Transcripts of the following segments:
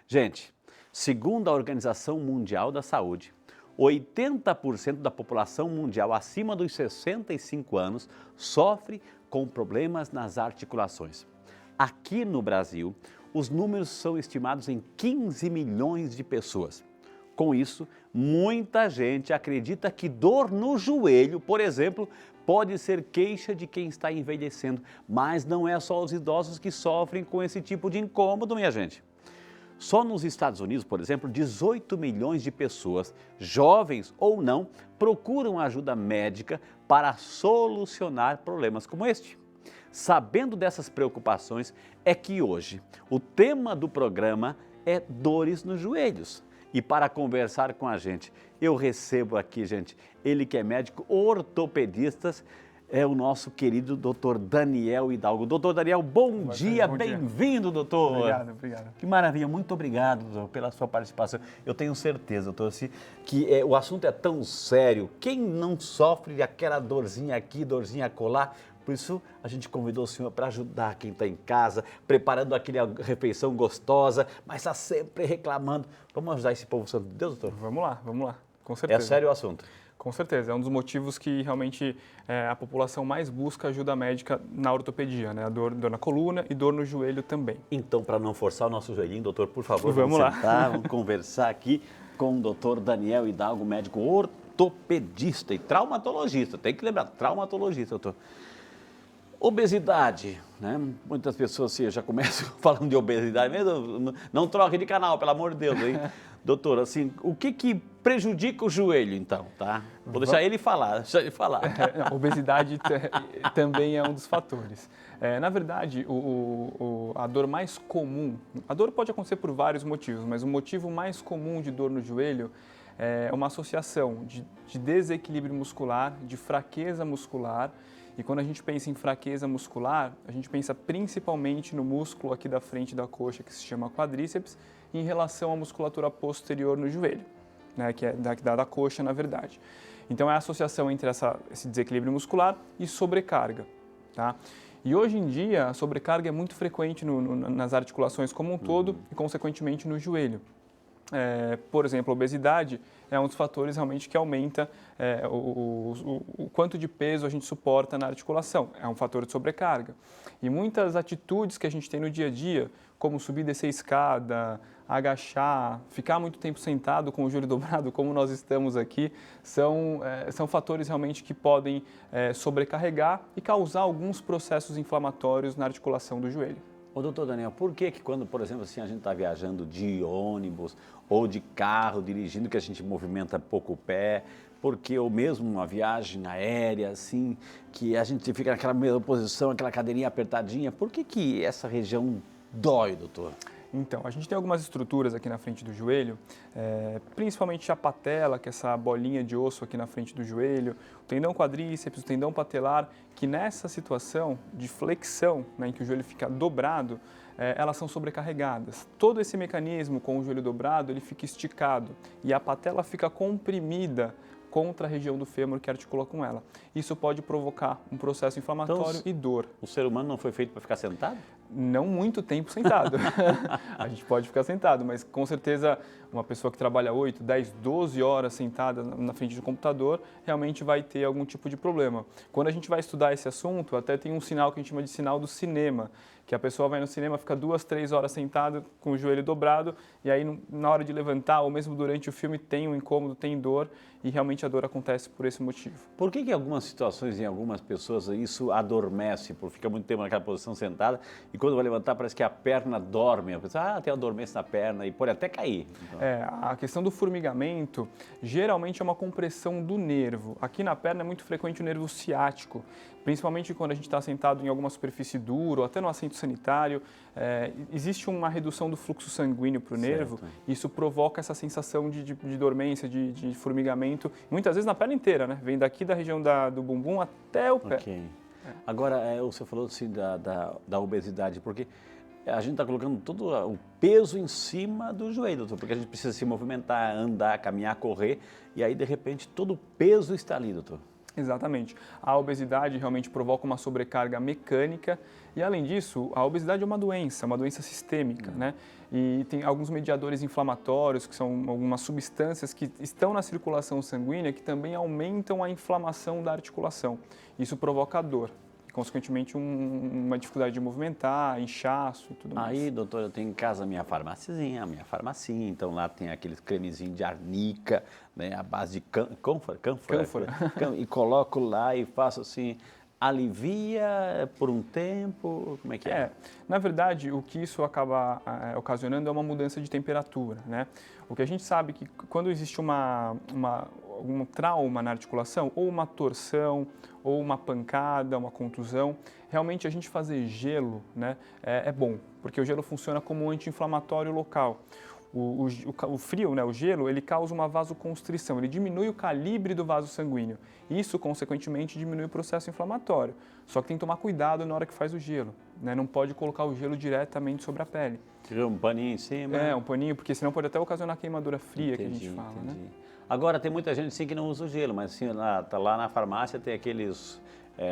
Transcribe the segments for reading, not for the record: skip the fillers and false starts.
Gente, segundo a Organização Mundial da Saúde, 80% da população mundial acima dos 65 anos sofre com problemas nas articulações. Aqui no Brasil, os números são estimados em 15 milhões de pessoas. Com isso, muita gente acredita que dor no joelho, por exemplo, pode ser queixa de quem está envelhecendo, mas não é só os idosos que sofrem com esse tipo de incômodo, minha gente. Só nos Estados Unidos, por exemplo, 18 milhões de pessoas, jovens ou não, procuram ajuda médica para solucionar problemas como este. Sabendo dessas preocupações, é que hoje o tema do programa é dores nos joelhos. E para conversar com a gente, eu recebo aqui, gente, ele que é médico ortopedista, é o nosso querido doutor Daniel Hidalgo. Doutor Daniel, bom dia, bem-vindo, doutor. Obrigado. Que maravilha, muito obrigado, doutor, pela sua participação. Eu tenho certeza, doutor, que o assunto é tão sério. Quem não sofre de aquela dorzinha aqui, dorzinha acolá? Por isso, a gente convidou o senhor para ajudar quem está em casa, preparando aquela refeição gostosa, mas está sempre reclamando. Vamos ajudar esse povo santo de Deus, doutor? Vamos lá, com certeza. É sério o assunto? Com certeza, é um dos motivos que realmente a população mais busca ajuda médica na ortopedia, né? A dor na coluna e dor no joelho também. Então, para não forçar o nosso joelhinho, doutor, por favor, vamos lá sentar, vamos conversar aqui com o doutor Daniel Hidalgo, médico ortopedista e traumatologista. Tem que lembrar, traumatologista, doutor. Obesidade, né? Muitas pessoas já começam falando de obesidade, mesmo, não troque de canal, pelo amor de Deus, hein? Doutor, assim, o que prejudica o joelho, então, tá? Vou deixar ele falar, A obesidade também é um dos fatores. Na verdade, a dor mais comum, a dor pode acontecer por vários motivos, mas o motivo mais comum de dor no joelho é uma associação de desequilíbrio muscular, de fraqueza muscular. E quando a gente pensa em fraqueza muscular, a gente pensa principalmente no músculo aqui da frente da coxa, que se chama quadríceps, em relação à musculatura posterior no joelho, né, que é da coxa, na verdade. Então, é a associação entre esse desequilíbrio muscular e sobrecarga, tá? E hoje em dia, a sobrecarga é muito frequente nas articulações como um todo e, consequentemente, no joelho. Por exemplo, a obesidade é um dos fatores realmente que aumenta o quanto de peso a gente suporta na articulação. É um fator de sobrecarga. E muitas atitudes que a gente tem no dia a dia, como subir e descer escada, agachar, ficar muito tempo sentado com o joelho dobrado, como nós estamos aqui, são fatores realmente que podem sobrecarregar e causar alguns processos inflamatórios na articulação do joelho. Ô, doutor Daniel, por que quando, por exemplo, assim, a gente está viajando de ônibus ou de carro, dirigindo, que a gente movimenta pouco o pé, ou mesmo uma viagem aérea, assim, que a gente fica naquela mesma posição, aquela cadeirinha apertadinha, por que essa região dói, doutor? Então, a gente tem algumas estruturas aqui na frente do joelho, principalmente a patela, que é essa bolinha de osso aqui na frente do joelho, o tendão quadríceps, o tendão patelar, que nessa situação de flexão, né, em que o joelho fica dobrado, elas são sobrecarregadas. Todo esse mecanismo com o joelho dobrado, ele fica esticado e a patela fica comprimida contra a região do fêmur que articula com ela. Isso pode provocar um processo inflamatório e dor. O ser humano não foi feito para ficar sentado? Não muito tempo sentado. A gente pode ficar sentado, mas com certeza uma pessoa que trabalha 8, 10, 12 horas sentada na frente do computador realmente vai ter algum tipo de problema. Quando a gente vai estudar esse assunto, até tem um sinal que a gente chama de sinal do cinema, que a pessoa vai no cinema, fica 2, 3 horas sentada com o joelho dobrado e aí na hora de levantar ou mesmo durante o filme tem um incômodo, tem dor e realmente a dor acontece por esse motivo. Por que em algumas situações, em algumas pessoas, isso adormece, fica muito tempo naquela posição sentada e quando vai levantar parece que a perna dorme, a pessoa tem adormece na perna e pode até cair. Então. A questão do formigamento geralmente é uma compressão do nervo. Aqui na perna é muito frequente o nervo ciático, principalmente quando a gente está sentado em alguma superfície dura ou até no assento sanitário, existe uma redução do fluxo sanguíneo para o nervo, isso provoca essa sensação de dormência, de formigamento, muitas vezes na perna inteira, né? Vem daqui da região do bumbum até o pé. Okay. Agora, você falou assim da obesidade, porque a gente está colocando todo o peso em cima do joelho, doutor, porque a gente precisa se movimentar, andar, caminhar, correr, e aí de repente todo o peso está ali, doutor. Exatamente. A obesidade realmente provoca uma sobrecarga mecânica e, além disso, a obesidade é uma doença sistêmica, né? E tem alguns mediadores inflamatórios, que são algumas substâncias que estão na circulação sanguínea que também aumentam a inflamação da articulação. Isso provoca dor. Consequentemente, uma dificuldade de movimentar, inchaço e tudo mais. Aí, doutor, eu tenho em casa a minha farmacinha, então lá tem aqueles cremezinhos de arnica, né, à base de cânfora. E coloco lá e faço assim, alivia por um tempo, como é que é? Na verdade, o que isso acaba ocasionando é uma mudança de temperatura, né? O que a gente sabe é que quando existe algum trauma na articulação, ou uma torção, ou uma pancada, uma contusão, realmente a gente fazer gelo, né, é bom, porque o gelo funciona como um anti-inflamatório local. O frio, né, o gelo, ele causa uma vasoconstrição, ele diminui o calibre do vaso sanguíneo. Isso, consequentemente, diminui o processo inflamatório. Só que tem que tomar cuidado na hora que faz o gelo, né? Não pode colocar o gelo diretamente sobre a pele. Um paninho em cima? Um paninho, porque senão pode até ocasionar queimadura fria, que a gente fala, né? Agora, tem muita gente sim que não usa o gelo, mas sim, lá na farmácia tem aqueles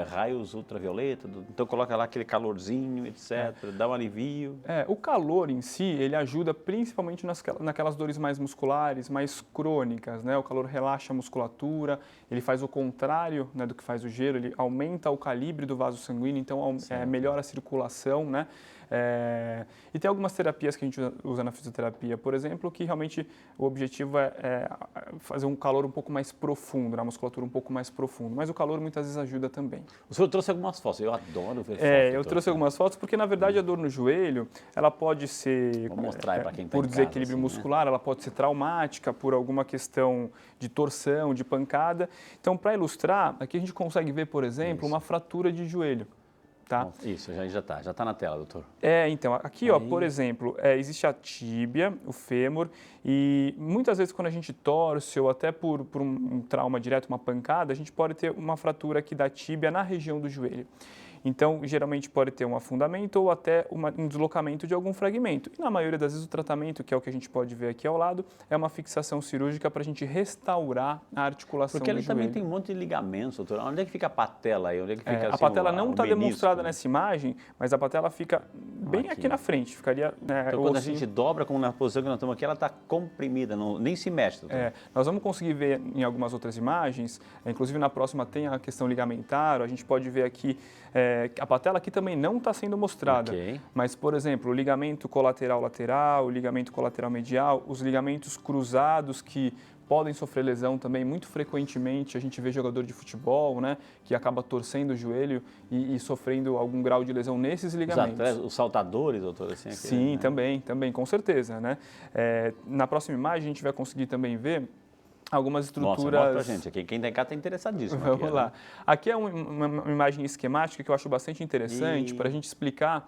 raios ultravioleta, então coloca lá aquele calorzinho, etc., dá um alivio. O calor em si, ele ajuda principalmente naquelas dores mais musculares, mais crônicas, né? O calor relaxa a musculatura, ele faz o contrário, né, do que faz o gelo, ele aumenta o calibre do vaso sanguíneo, então melhora a circulação, né? E tem algumas terapias que a gente usa na fisioterapia, por exemplo, que realmente o objetivo é fazer um calor um pouco mais profundo, na musculatura um pouco mais profundo, mas o calor muitas vezes ajuda também. O senhor trouxe algumas fotos, eu adoro ver fotos. Eu trouxe algumas fotos porque, na verdade, a dor no joelho, ela pode ser, vou mostrar para quem tá por em desequilíbrio casa, muscular, ela pode ser traumática, por alguma questão de torção, de pancada. Então, para ilustrar, aqui a gente consegue ver, por exemplo, uma fratura de joelho. Tá? Isso, já está na tela, doutor. Então, aqui, ó, por exemplo, existe a tíbia, o fêmur, e muitas vezes quando a gente torce ou até por um trauma direto, uma pancada, a gente pode ter uma fratura aqui da tíbia na região do joelho. Então, geralmente pode ter um afundamento ou até um deslocamento de algum fragmento. E na maioria das vezes o tratamento, que é o que a gente pode ver aqui ao lado, é uma fixação cirúrgica para a gente restaurar a articulação do joelho. Porque ali também tem um monte de ligamentos, doutor. Onde é que fica a patela aí? Onde é que fica, a patela não está demonstrada nessa imagem, mas a patela fica bem aqui na frente. Ficaria, então, quando a gente dobra, como na posição que nós estamos aqui, ela está comprimida, nem se mexe, doutor. Nós vamos conseguir ver em algumas outras imagens, inclusive na próxima tem a questão ligamentar, a gente pode ver aqui, a patela aqui também não está sendo mostrada, mas, por exemplo, o ligamento colateral lateral, o ligamento colateral medial, os ligamentos cruzados que podem sofrer lesão também, muito frequentemente a gente vê jogador de futebol, né, que acaba torcendo o joelho e sofrendo algum grau de lesão nesses ligamentos. Os saltadores, doutor? Assim, Sim, né? também, com certeza, né? Na próxima imagem a gente vai conseguir também ver algumas estruturas... Mostra pra gente, aqui quem tem cá está interessadíssimo. Vamos lá. Aqui é uma imagem esquemática que eu acho bastante interessante para a gente explicar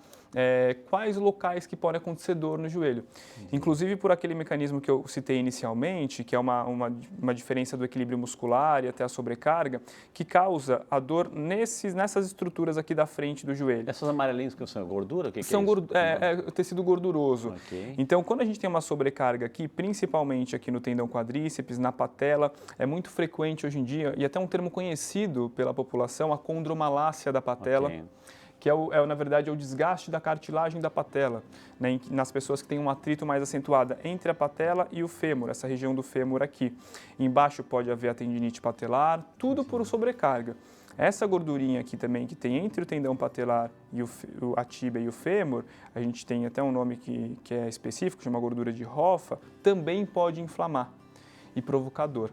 quais locais que podem acontecer dor no joelho. Inclusive por aquele mecanismo que eu citei inicialmente, que é uma diferença do equilíbrio muscular e até a sobrecarga, que causa a dor nessas estruturas aqui da frente do joelho. Essas amarelinhas que são gordura? É tecido gorduroso. Então, quando a gente tem uma sobrecarga aqui, principalmente aqui no tendão quadríceps, na patela, é muito frequente hoje em dia, e até um termo conhecido pela população, a condromalácia da patela, que na verdade, é o desgaste da cartilagem da patela, né, nas pessoas que têm um atrito mais acentuado entre a patela e o fêmur, essa região do fêmur aqui. Embaixo pode haver a tendinite patelar, tudo por sobrecarga. Essa gordurinha aqui também que tem entre o tendão patelar e a tíbia e o fêmur, a gente tem até um nome que é específico, chama gordura de Hoffa, também pode inflamar e provocar dor.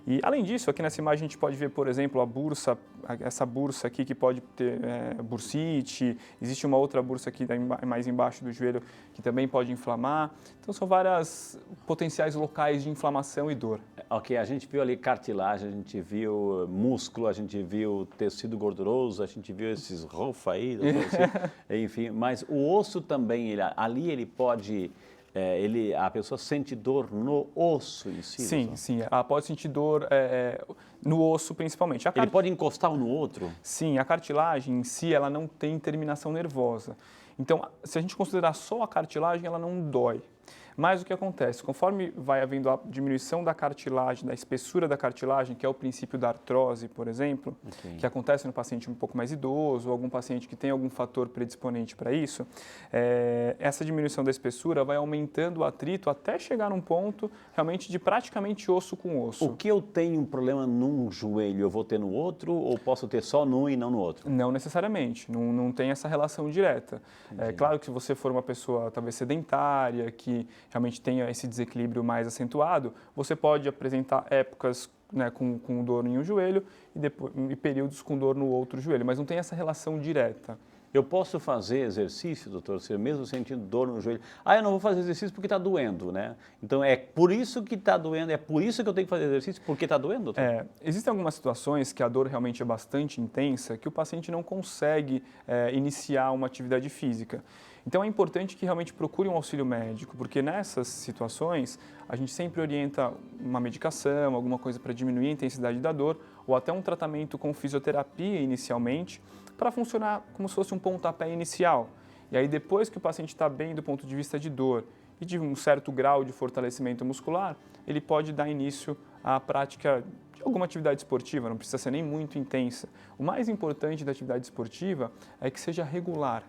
E, além disso, aqui nessa imagem a gente pode ver, por exemplo, essa bursa aqui que pode ter bursite, existe uma outra bursa aqui mais embaixo do joelho que também pode inflamar. Então, são vários potenciais locais de inflamação e dor. Ok, a gente viu ali cartilagem, a gente viu músculo, a gente viu tecido gorduroso, a gente viu esses rofa aí, enfim, mas o osso também, ali ele pode... a pessoa sente dor no osso em si? Sim, ela pode sentir dor no osso principalmente. Ele pode encostar um no outro? Sim, a cartilagem em si ela não tem terminação nervosa. Então, se a gente considerar só a cartilagem, ela não dói. Mas o que acontece? Conforme vai havendo a diminuição da cartilagem, da espessura da cartilagem, que é o princípio da artrose, por exemplo, que acontece no paciente um pouco mais idoso, ou algum paciente que tem algum fator predisponente para isso, essa diminuição da espessura vai aumentando o atrito até chegar num ponto realmente de praticamente osso com osso. O que eu tenho um problema num joelho, eu vou ter no outro ou posso ter só num e não no outro? Não necessariamente, não tem essa relação direta. É claro que se você for uma pessoa talvez sedentária, que realmente tenha esse desequilíbrio mais acentuado, você pode apresentar épocas, né, com dor em um joelho e períodos com dor no outro joelho, mas não tem essa relação direta. Eu posso fazer exercício, doutor, mesmo sentindo dor no joelho? Eu não vou fazer exercício porque está doendo, né? Então, é por isso que está doendo, é por isso que eu tenho que fazer exercício, porque está doendo, doutor? Existem algumas situações que a dor realmente é bastante intensa, que o paciente não consegue iniciar uma atividade física. Então, é importante que realmente procure um auxílio médico, porque nessas situações, a gente sempre orienta uma medicação, alguma coisa para diminuir a intensidade da dor, ou até um tratamento com fisioterapia inicialmente, para funcionar como se fosse um pontapé inicial. E aí, depois que o paciente está bem do ponto de vista de dor e de um certo grau de fortalecimento muscular, ele pode dar início à prática de alguma atividade esportiva, não precisa ser nem muito intensa. O mais importante da atividade esportiva é que seja regular,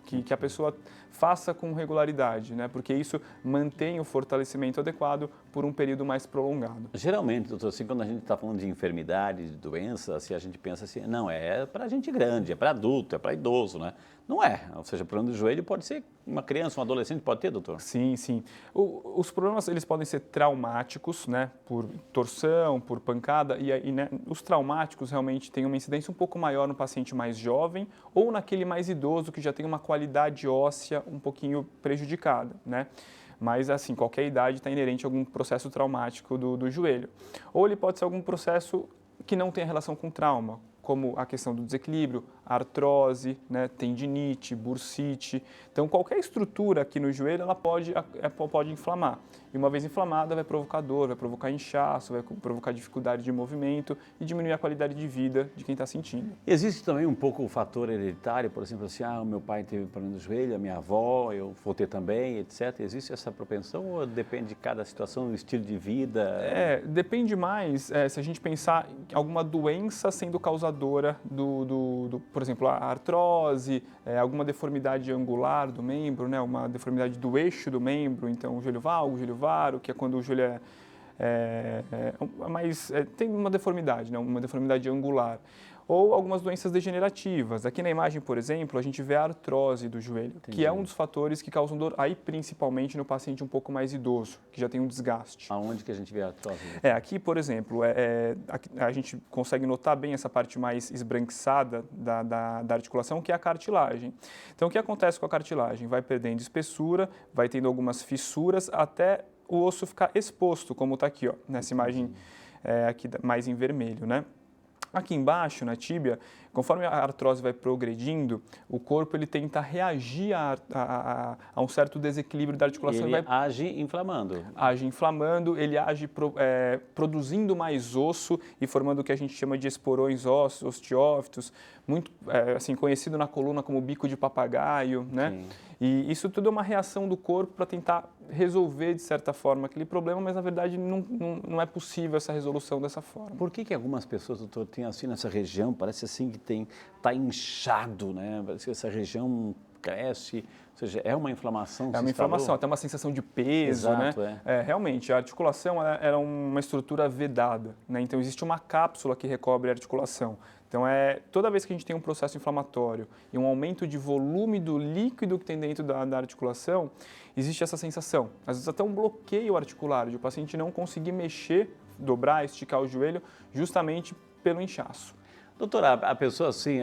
que a pessoa faça com regularidade, né? Porque isso mantém o fortalecimento adequado por um período mais prolongado. Geralmente, doutor, assim, quando a gente está falando de enfermidade, de doença, assim, a gente pensa assim, não, é para gente grande, é para adulto, é para idoso, né? Não é, ou seja, problema do joelho pode ser uma criança, um adolescente, pode ter, doutor? Sim, sim. Os problemas, eles podem ser traumáticos, né? Por torção, por pancada, né, os traumáticos realmente têm uma incidência um pouco maior no paciente mais jovem ou naquele mais idoso que já tem uma qualidade óssea um pouquinho prejudicada, né? Mas, assim, qualquer idade está inerente a algum processo traumático do joelho. Ou ele pode ser algum processo que não tenha relação com trauma, como a questão do desequilíbrio, artrose, né, tendinite, bursite. Então, qualquer estrutura aqui no joelho, ela pode inflamar. E uma vez inflamada, vai provocar dor, vai provocar inchaço, vai provocar dificuldade de movimento e diminuir a qualidade de vida de quem está sentindo. Existe também um pouco o fator hereditário, por exemplo, assim, o meu pai teve problema no joelho, a minha avó, eu vou ter também, etc. Existe essa propensão ou depende de cada situação, do estilo de vida? Depende mais se a gente pensar em alguma doença sendo causadora por exemplo, a artrose, alguma deformidade angular do membro, né, uma deformidade do eixo do membro, então o joelho valgo, o joelho varo, que é quando o joelho tem uma deformidade, né, uma deformidade angular. Ou algumas doenças degenerativas. Aqui na imagem, por exemplo, a gente vê a artrose do joelho, que é um dos fatores que causam dor, aí principalmente no paciente um pouco mais idoso, que já tem um desgaste. Aonde que a gente vê a artrose? Aqui, por exemplo, a gente consegue notar bem essa parte mais esbranquiçada da articulação, que é a cartilagem. Então, o que acontece com a cartilagem? Vai perdendo espessura, vai tendo algumas fissuras, até o osso ficar exposto, como está aqui, ó, nessa imagem aqui mais em vermelho, né? Aqui embaixo, na tíbia, conforme a artrose vai progredindo, o corpo ele tenta reagir a um certo desequilíbrio da articulação. Ele age inflamando. Age inflamando, ele age produzindo mais osso e formando o que a gente chama de esporões ósseos, osteófitos, muito assim, conhecido na coluna como bico de papagaio, né? Sim. E isso tudo é uma reação do corpo para tentar resolver, de certa forma, aquele problema, mas, na verdade, não é possível essa resolução dessa forma. Por que algumas pessoas, doutor, têm assim nessa região, parece assim que está inchado, né? Parece que essa região cresce, ou seja, é uma inflamação? É uma inflamação, até uma sensação de peso, exato, né? Realmente, a articulação era uma estrutura vedada, né? Então, existe uma cápsula que recobre a articulação. Então, toda vez que a gente tem um processo inflamatório e um aumento de volume do líquido que tem dentro da articulação, existe essa sensação. Às vezes até um bloqueio articular, de o paciente não conseguir mexer, dobrar, esticar o joelho, justamente pelo inchaço. Doutora, a pessoa assim,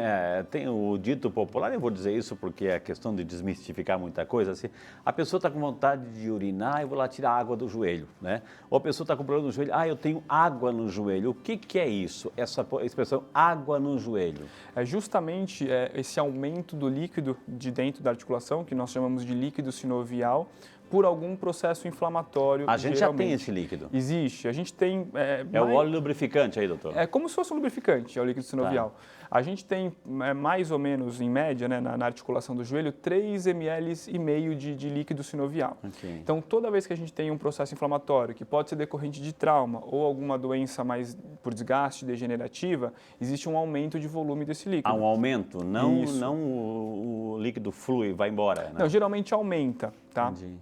tem o dito popular, eu vou dizer isso porque é questão de desmistificar muita coisa, assim, a pessoa está com vontade de urinar, eu vou lá tirar água do joelho, né? Ou a pessoa está com problema no joelho, eu tenho água no joelho. O que é isso, essa expressão água no joelho? É justamente esse aumento do líquido de dentro da articulação, que nós chamamos de líquido sinovial, por algum processo inflamatório. A gente já tem esse líquido? Existe. A gente tem... o óleo lubrificante aí, doutor? É como se fosse um lubrificante, é o líquido sinovial. Tá. A gente tem mais ou menos, em média, né, na articulação do joelho, 3,5 ml de líquido sinovial. Okay. Então, toda vez que a gente tem um processo inflamatório, que pode ser decorrente de trauma ou alguma doença mais por desgaste degenerativa, existe um aumento de volume desse líquido. Há um aumento? Não o líquido flui, vai embora, né? Não, geralmente aumenta, tá? Entendi.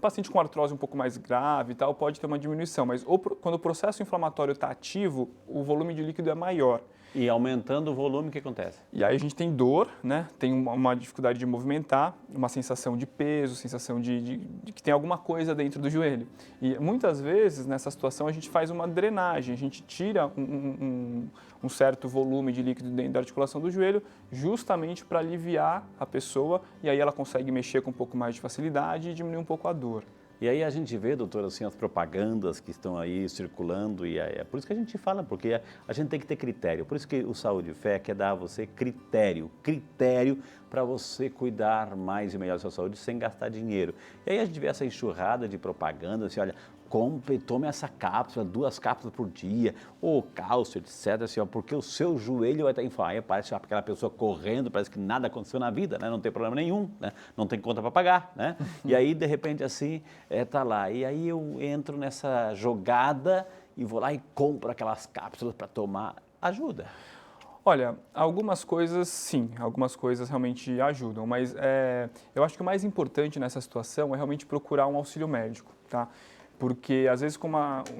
Paciente com artrose um pouco mais grave e tal, pode ter uma diminuição, mas quando o processo inflamatório está ativo, o volume de líquido é maior. E aumentando o volume, o que acontece? E aí a gente tem dor, né? Tem uma dificuldade de movimentar, uma sensação de peso, sensação de que tem alguma coisa dentro do joelho. E muitas vezes, nessa situação, a gente faz uma drenagem, a gente tira um certo volume de líquido dentro da articulação do joelho, justamente para aliviar a pessoa, e aí ela consegue mexer com um pouco mais de facilidade e diminuir um pouco a dor. E aí a gente vê, doutor, assim, as propagandas que estão aí circulando, e é por isso que a gente fala, porque a gente tem que ter critério. Por isso que o Saúde e Fé quer dar a você critério para você cuidar mais e melhor da sua saúde sem gastar dinheiro. E aí a gente vê essa enxurrada de propaganda, assim, olha, tome essa cápsula, 2 cápsulas por dia, ou cálcio, etc, assim, ó, porque o seu joelho vai estar inflamado. Aí parece aquela pessoa correndo, parece que nada aconteceu na vida, né? Não tem problema nenhum, né? Não tem conta para pagar, né? E aí, de repente, assim, tá lá. E aí eu entro nessa jogada e vou lá e compro aquelas cápsulas para tomar. Ajuda. Olha, algumas coisas sim, algumas coisas realmente ajudam, mas eu acho que o mais importante nessa situação é realmente procurar um auxílio médico, tá? Porque, às vezes,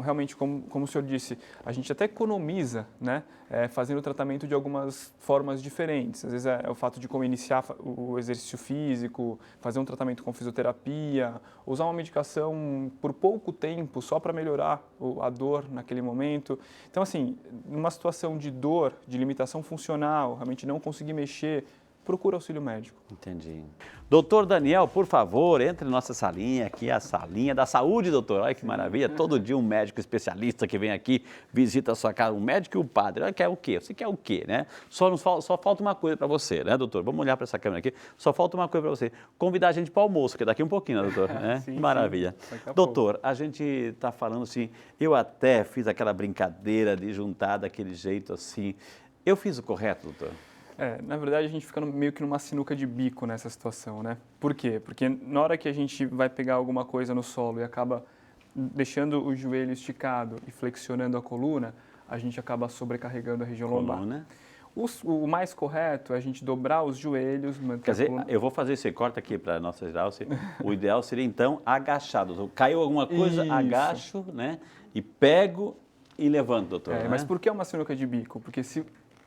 realmente, como o senhor disse, a gente até economiza, né, fazendo o tratamento de algumas formas diferentes. Às vezes é o fato de como iniciar o exercício físico, fazer um tratamento com fisioterapia, usar uma medicação por pouco tempo só para melhorar a dor naquele momento. Então, assim, numa situação de dor, de limitação funcional, realmente não conseguir mexer, procura auxílio médico. Entendi. Doutor Daniel, por favor, entre na nossa salinha aqui, a salinha da saúde, doutor. Olha que maravilha. Todo dia um médico especialista que vem aqui, visita a sua casa, um médico e o padre. Olha, quer o quê? Você quer o quê, né? Só falta uma coisa para você, né, doutor? Vamos olhar para essa câmera aqui. Só falta uma coisa para você. Convidar a gente para o almoço, que daqui um pouquinho, né, doutor? Sim, que maravilha. Sim. Doutor, a gente está falando assim, eu até fiz aquela brincadeira de juntar daquele jeito assim. Eu fiz o correto, doutor? Na verdade, a gente fica meio que numa sinuca de bico nessa situação, né? Por quê? Porque na hora que a gente vai pegar alguma coisa no solo e acaba deixando o joelho esticado e flexionando a coluna, a gente acaba sobrecarregando a região lombar. O mais correto é a gente dobrar os joelhos, manter Quer dizer, a coluna... eu vou fazer esse corte aqui para a nossa geral. O ideal seria, então, agachado. Caiu alguma coisa, Isso. Agacho, né? E pego e levanto, doutor. Né? Mas por que é uma sinuca de bico? Porque se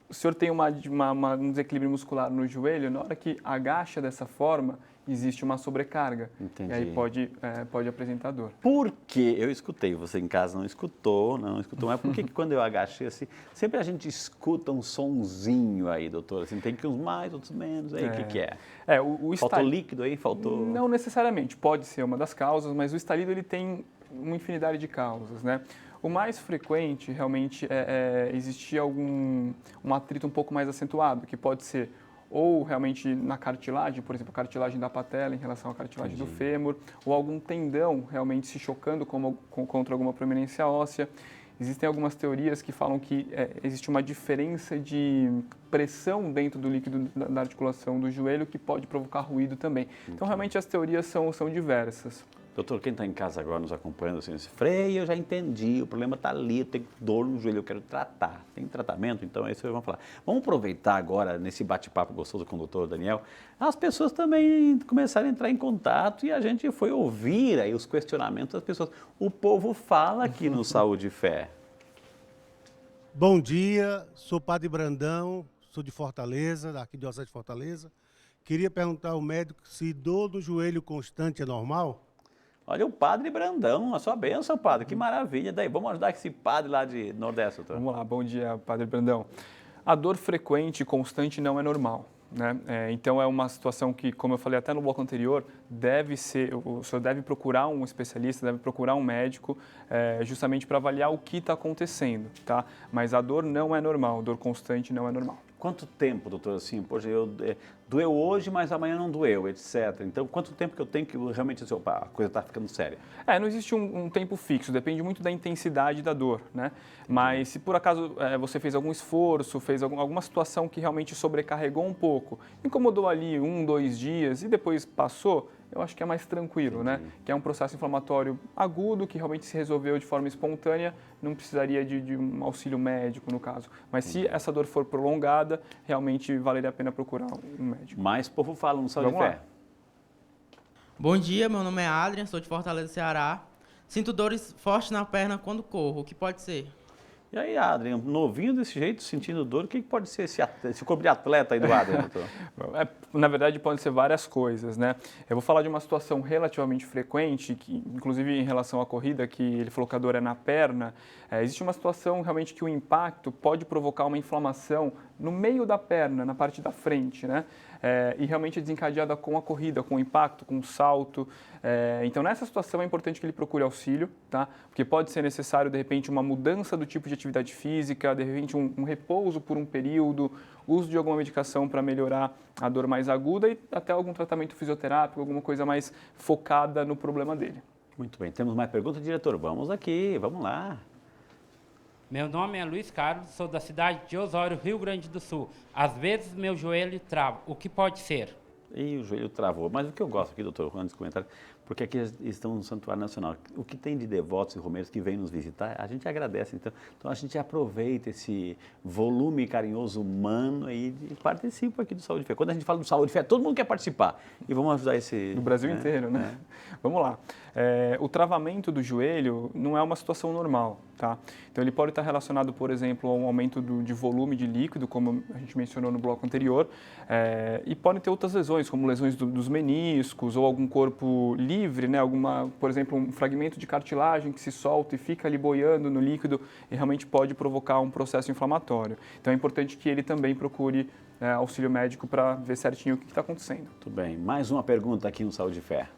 o senhor tem um desequilíbrio muscular no joelho, na hora que agacha dessa forma, existe uma sobrecarga. Entendi. E aí pode apresentar dor. Por que eu escutei, você em casa não escutou, mas por que quando eu agachei assim, sempre a gente escuta um sonzinho aí, doutor? Assim, tem que uns mais, outros menos, aí o que é? Faltou líquido aí? Faltou... Não necessariamente, pode ser uma das causas, mas o estalido ele tem uma infinidade de causas, né? O mais frequente realmente é existir um atrito um pouco mais acentuado, que pode ser ou realmente na cartilagem, por exemplo, a cartilagem da patela em relação à cartilagem do fêmur, ou algum tendão realmente se chocando contra alguma proeminência óssea. Existem algumas teorias que falam que existe uma diferença de pressão dentro do líquido da articulação do joelho que pode provocar ruído também. Então, realmente, as teorias são diversas. Doutor, quem está em casa agora nos acompanhando, assim, Frei, eu já entendi, o problema está ali, eu tenho dor no joelho, eu quero tratar. Tem tratamento? Então é isso que vamos falar. Vamos aproveitar agora, nesse bate-papo gostoso com o doutor Daniel, as pessoas também começaram a entrar em contato e a gente foi ouvir aí os questionamentos das pessoas. O povo fala aqui no Saúde e Fé. Bom dia, sou Padre Brandão, sou de Fortaleza, daqui de Diocese de Fortaleza. Queria perguntar ao médico se dor no joelho constante é normal? Olha o Padre Brandão, a sua bênção, padre, que maravilha. Daí, vamos ajudar esse padre lá de Nordeste, doutor. Vamos lá, bom dia, Padre Brandão. A dor frequente e constante não é normal, né? Então é uma situação que, como eu falei até no bloco anterior, o senhor deve procurar um especialista, deve procurar um médico, justamente para avaliar o que está acontecendo, tá? Mas a dor não é normal, dor constante não é normal. Quanto tempo, doutor, assim, poxa, doeu hoje, mas amanhã não doeu, etc. Então, quanto tempo que eu tenho que realmente, assim, opa, a coisa está ficando séria? Não existe um tempo fixo, depende muito da intensidade da dor, né? Mas se por acaso você fez algum esforço, fez alguma situação que realmente sobrecarregou um pouco, incomodou ali 1, 2 dias e depois passou, eu acho que é mais tranquilo, né? Que é um processo inflamatório agudo, que realmente se resolveu de forma espontânea, não precisaria de um auxílio médico, no caso. Mas se essa dor for prolongada, realmente valeria a pena procurar um médico. Mais povo fala no Saúde e Fé. Bom dia, meu nome é Adrian, sou de Fortaleza, Ceará. Sinto dores fortes na perna quando corro, o que pode ser? E aí, Adrian, novinho desse jeito, sentindo dor, o que pode ser esse corpo de atleta aí do Adrian, doutor? Na verdade, podem ser várias coisas, né? Eu vou falar de uma situação relativamente frequente, que, inclusive em relação à corrida, que ele falou que a dor é na perna. Existe uma situação realmente que o impacto pode provocar uma inflamação no meio da perna, na parte da frente, né? E realmente é desencadeada com a corrida, com o impacto, com o salto. Então, nessa situação é importante que ele procure auxílio, tá? Porque pode ser necessário, de repente, uma mudança do tipo de atividade física, de repente, um repouso por um período, uso de alguma medicação para melhorar a dor mais aguda e até algum tratamento fisioterápico, alguma coisa mais focada no problema dele. Muito bem, temos mais perguntas, diretor? Vamos aqui, vamos lá. Meu nome é Luiz Carlos, sou da cidade de Osório, Rio Grande do Sul. Às vezes meu joelho trava. O que pode ser? E o joelho travou. Mas o que eu gosto aqui, doutor, antes do comentário, porque aqui estão no Santuário Nacional. O que tem de devotos e romeiros que vêm nos visitar, a gente agradece. Então a gente aproveita esse volume carinhoso humano aí e participa aqui do Saúde e Fé. Quando a gente fala do Saúde e Fé, todo mundo quer participar. E vamos ajudar esse... Do Brasil inteiro, né? Vamos lá. O travamento do joelho não é uma situação normal, tá? Então ele pode estar relacionado, por exemplo, a um aumento de volume de líquido, como a gente mencionou no bloco anterior, e podem ter outras lesões, como lesões dos meniscos ou algum corpo livre, né? Por exemplo, um fragmento de cartilagem que se solta e fica ali boiando no líquido e realmente pode provocar um processo inflamatório. Então é importante que ele também procure auxílio médico para ver certinho o que está acontecendo. Muito bem. Mais uma pergunta aqui no Saúde e Fé.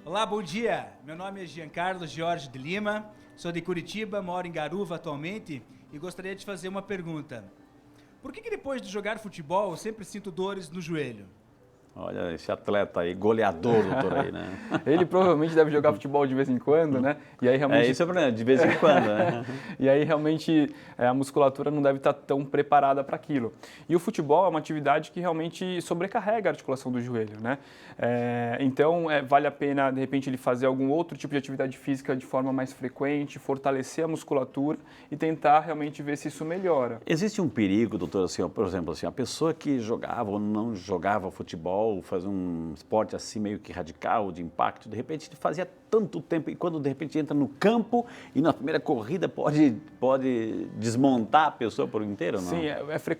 Olá, bom dia. Meu nome é Giancarlo Jorge de Lima, sou de Curitiba, moro em Garuva atualmente e gostaria de fazer uma pergunta. Por que depois de jogar futebol eu sempre sinto dores no joelho? Olha, esse atleta aí, goleador, doutor aí, né? Ele provavelmente deve jogar futebol de vez em quando, né? E aí realmente... Isso é o problema, de vez em quando, né? E aí realmente a musculatura não deve estar tão preparada para aquilo. E o futebol é uma atividade que realmente sobrecarrega a articulação do joelho, né? Então vale a pena, de repente, ele fazer algum outro tipo de atividade física de forma mais frequente, fortalecer a musculatura e tentar realmente ver se isso melhora. Existe um perigo, doutor, assim, por exemplo, assim, a pessoa que jogava ou não jogava futebol, fazer um esporte assim meio que radical, de impacto, de repente ele fazia tanto tempo e quando de repente entra no campo e na primeira corrida pode desmontar a pessoa por inteiro, não? Sim,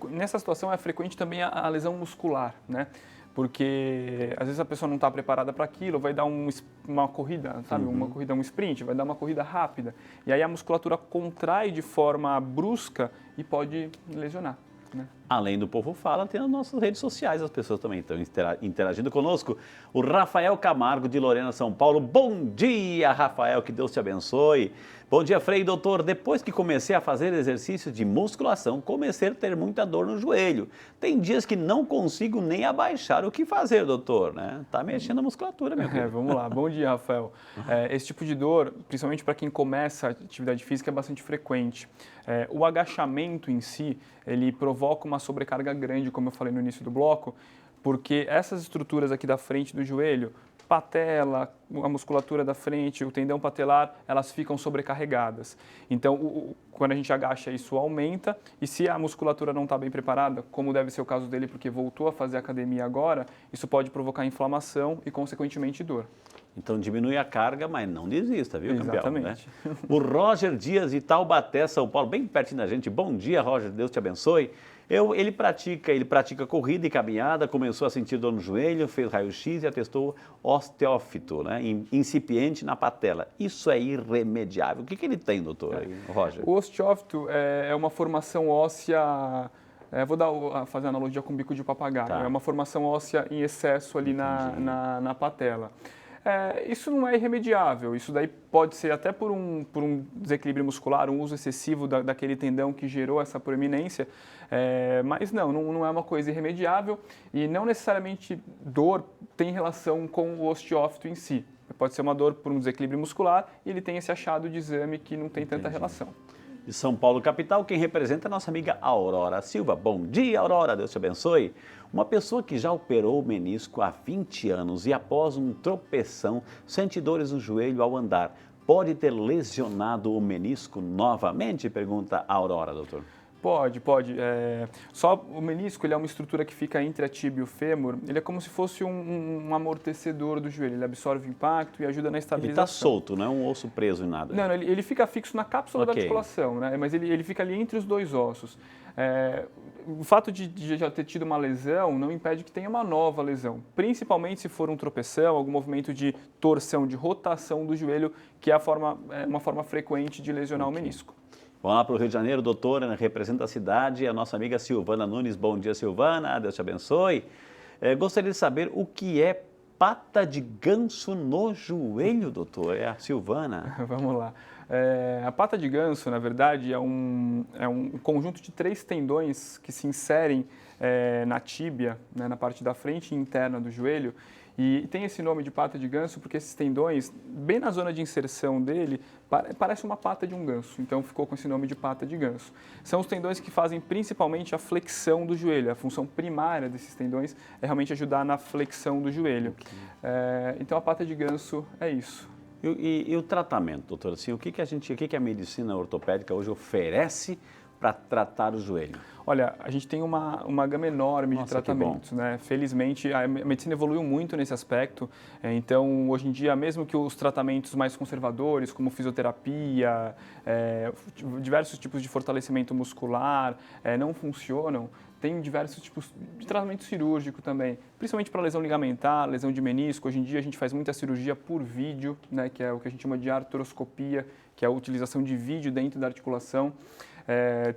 nessa situação é frequente também a lesão muscular, né? Porque às vezes a pessoa não está preparada para aquilo, vai dar uma corrida, sabe? Uma corrida, um sprint, vai dar uma corrida rápida. E aí a musculatura contrai de forma brusca e pode lesionar. Né? Além do Povo Fala, tem as nossas redes sociais, as pessoas também estão interagindo conosco. O Rafael Camargo, de Lorena, São Paulo. Bom dia, Rafael, que Deus te abençoe. Bom dia, Frei, doutor. Depois que comecei a fazer exercícios de musculação, comecei a ter muita dor no joelho. Tem dias que não consigo nem abaixar. O que fazer, doutor? Né? Tá mexendo a musculatura, meu filho. Vamos lá. Bom dia, Rafael. Esse tipo de dor, principalmente para quem começa a atividade física, é bastante frequente. O agachamento em si, ele provoca uma sobrecarga grande, como eu falei no início do bloco, porque essas estruturas aqui da frente do joelho, patela, a musculatura da frente, o tendão patelar, elas ficam sobrecarregadas. Então, quando a gente agacha, isso aumenta e se a musculatura não está bem preparada, como deve ser o caso dele porque voltou a fazer academia agora, isso pode provocar inflamação e, consequentemente, dor. Então diminui a carga, mas não desista, viu, campeão? Exatamente. Né? O Roger Dias de Taubaté, São Paulo, bem pertinho da gente. Bom dia, Roger, Deus te abençoe. Ele pratica corrida e caminhada, começou a sentir dor no joelho, fez raio-x e atestou osteófito, né, incipiente na patela. Isso é irremediável. O que ele tem, doutor, Roger? O osteófito é uma formação óssea... fazer analogia com bico de papagaio. Tá. É uma formação óssea em excesso ali na patela. Isso não é irremediável, isso daí pode ser até por um desequilíbrio muscular, um uso excessivo daquele tendão que gerou essa proeminência, mas não é uma coisa irremediável e não necessariamente dor tem relação com o osteófito em si. Pode ser uma dor por um desequilíbrio muscular e ele tem esse achado de exame que não tem tanta relação. De São Paulo, capital, quem representa é a nossa amiga Aurora Silva. Bom dia, Aurora, Deus te abençoe. Uma pessoa que já operou o menisco há 20 anos e após um tropeção sente dores no joelho ao andar, pode ter lesionado o menisco novamente? Pergunta a Aurora, doutor. Pode. Só o menisco, ele é uma estrutura que fica entre a tíbia e o fêmur. Ele é como se fosse um amortecedor do joelho. Ele absorve o impacto e ajuda na estabilização. Ele está solto, não é um osso preso em nada. Não, ele fica fixo na cápsula da articulação, né? Mas ele fica ali entre os dois ossos. O fato de já ter tido uma lesão não impede que tenha uma nova lesão, principalmente se for um tropeção, algum movimento de torção, de rotação do joelho, que é uma forma frequente de lesionar o menisco. Vamos lá para o Rio de Janeiro, doutora, representa a cidade, a nossa amiga Silvana Nunes. Bom dia, Silvana, Deus te abençoe. Gostaria de saber o que é pata de ganso no joelho, doutor? É a Silvana. Vamos lá. A pata de ganso, na verdade, é um conjunto de 3 tendões que se inserem na tíbia, né, na parte da frente e interna do joelho. E tem esse nome de pata de ganso porque esses tendões, bem na zona de inserção dele, parece uma pata de um ganso. Então ficou com esse nome de pata de ganso. São os tendões que fazem principalmente a flexão do joelho. A função primária desses tendões é realmente ajudar na flexão do joelho. Então a pata de ganso é isso. E o tratamento, doutor? Assim, o que a medicina ortopédica hoje oferece para tratar o joelho? Olha, a gente tem uma gama enorme de tratamentos, né? Felizmente, a medicina evoluiu muito nesse aspecto. Então, hoje em dia, mesmo que os tratamentos mais conservadores, como fisioterapia, diversos tipos de fortalecimento muscular, não funcionam, tem diversos tipos de tratamento cirúrgico também, principalmente para lesão ligamentar, lesão de menisco. Hoje em dia, a gente faz muita cirurgia por vídeo, né? Que é o que a gente chama de artroscopia, que é a utilização de vídeo dentro da articulação.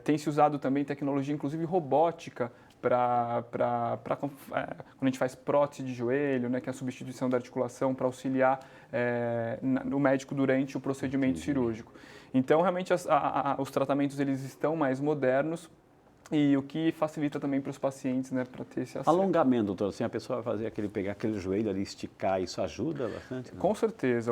Tem se usado também tecnologia, inclusive robótica, quando a gente faz prótese de joelho, né, que é a substituição da articulação para auxiliar o médico durante o procedimento cirúrgico. Então, realmente, os tratamentos eles estão mais modernos e o que facilita também para os pacientes, né, para ter esse acesso. Alongamento, doutor, assim, a pessoa vai fazer pegar aquele joelho ali, esticar, isso ajuda bastante? Não? Com certeza.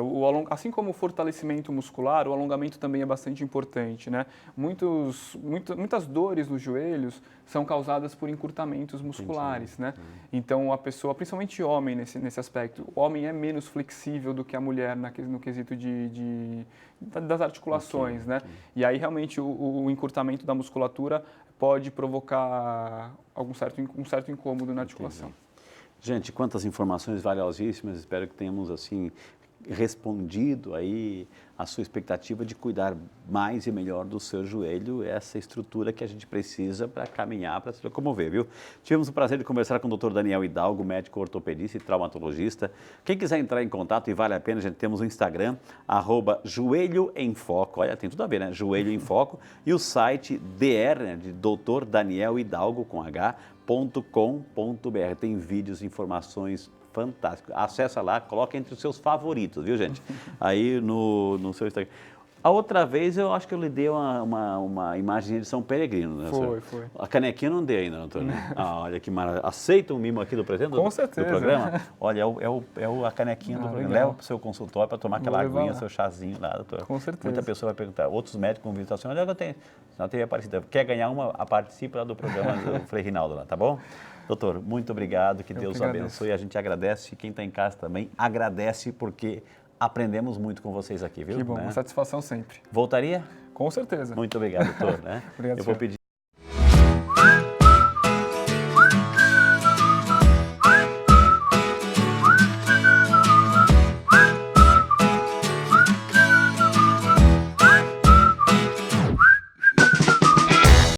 Assim como o fortalecimento muscular, o alongamento também é bastante importante, né? Muitas dores nos joelhos são causadas por encurtamentos musculares, né? Então, a pessoa, principalmente homem nesse aspecto, o homem é menos flexível do que a mulher no quesito das articulações, né? E aí, realmente, o encurtamento da musculatura pode provocar um certo incômodo na articulação. Gente, quantas informações valiosíssimas, espero que tenhamos assim respondido aí a sua expectativa de cuidar mais e melhor do seu joelho, essa estrutura que a gente precisa para caminhar, para se locomover, viu? Tivemos o prazer de conversar com o Dr. Daniel Hidalgo, médico ortopedista e traumatologista. Quem quiser entrar em contato, e vale a pena, a gente temos o Instagram, @Joelho em Foco, olha, tem tudo a ver, né? Joelho em Foco, e o site DR, né, de Dr. Daniel Hidalgo, com h.com.br. Tem vídeos, informações fantásticas. Acessa lá, coloca entre os seus favoritos, viu, gente? Aí no seu Instagram. A outra vez eu acho que eu lhe dei uma imagem de São Peregrino, né? Foi. A canequinha eu não dei ainda, doutor. Né? Olha que maravilha. Aceita um mimo aqui do presente Com do certeza. programa? Olha, é a canequinha do programa. Legal. Leva para o seu consultório para tomar aquela aguinha, seu chazinho lá, doutor. Com certeza. Muita pessoa vai perguntar, outros médicos vão visitar, olha, eu tenho, na TV Aparecida, quer ganhar uma, participa lá do programa do Frei Rinaldo lá, tá bom? Doutor, muito obrigado, que Deus abençoe. A gente agradece, quem está em casa também agradece, porque aprendemos muito com vocês aqui, viu? Que bom, né? uma satisfação sempre. Voltaria? Com certeza. Muito obrigado, doutor. Né? Obrigado, eu vou pedir